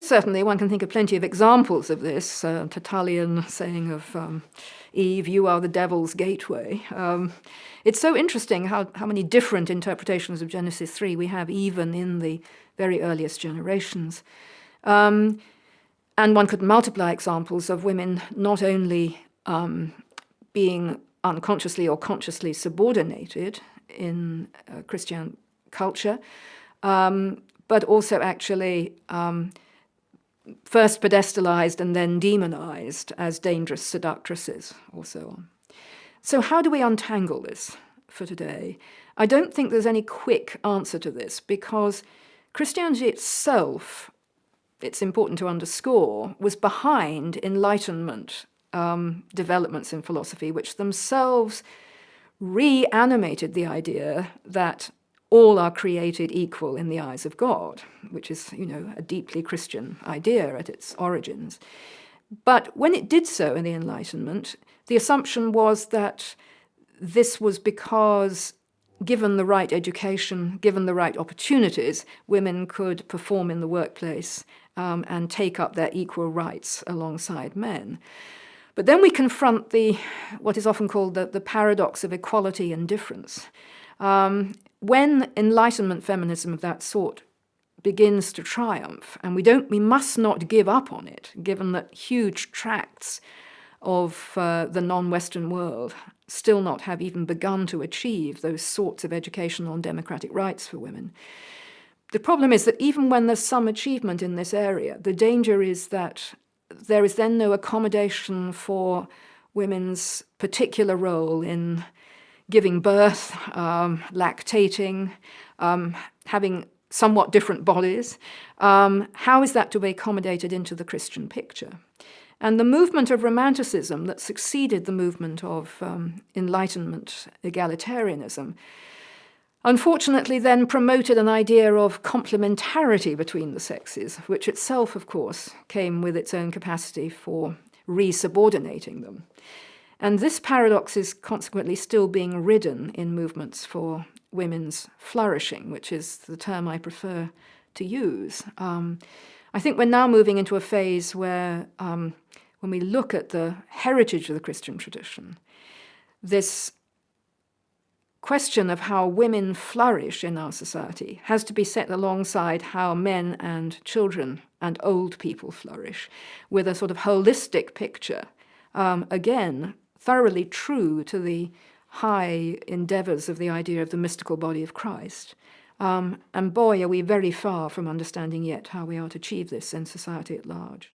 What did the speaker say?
Certainly, one can think of plenty of examples of this. Tertullian saying of Eve, "You are the devil's gateway." It's so interesting how many different interpretations of Genesis 3 we have even in the very earliest generations. And one could multiply examples of women not only being unconsciously or consciously subordinated in Christian culture, but also actually first pedestalized and then demonized as dangerous seductresses or so on. So how do we untangle this for today? I don't think there's any quick answer to this, because Christianity itself, it's important to underscore, was behind Enlightenment developments in philosophy, which themselves reanimated the idea that all are created equal in the eyes of God, which is, a deeply Christian idea at its origins. But when it did so in the Enlightenment, the assumption was that this was because, given the right education, given the right opportunities, women could perform in the workplace and take up their equal rights alongside men. But then we confront what is often called the paradox of equality and difference. When Enlightenment feminism of that sort begins to triumph, and we must not give up on it, given that huge tracts of the non-Western world still not have even begun to achieve those sorts of educational and democratic rights for women. The problem is that even when there's some achievement in this area, the danger is that there is then no accommodation for women's particular role in giving birth, lactating, having somewhat different bodies. How is that to be accommodated into the Christian picture? And the movement of Romanticism that succeeded the movement of Enlightenment egalitarianism unfortunately then promoted an idea of complementarity between the sexes, which itself, of course, came with its own capacity for resubordinating them. And this paradox is consequently still being ridden in movements for women's flourishing, which is the term I prefer to use. I think we're now moving into a phase where, when we look at the heritage of the Christian tradition, this question of how women flourish in our society has to be set alongside how men and children and old people flourish, with a sort of holistic picture, again, thoroughly true to the high endeavors of the idea of the mystical body of Christ. And boy, are we very far from understanding yet how we are to achieve this in society at large.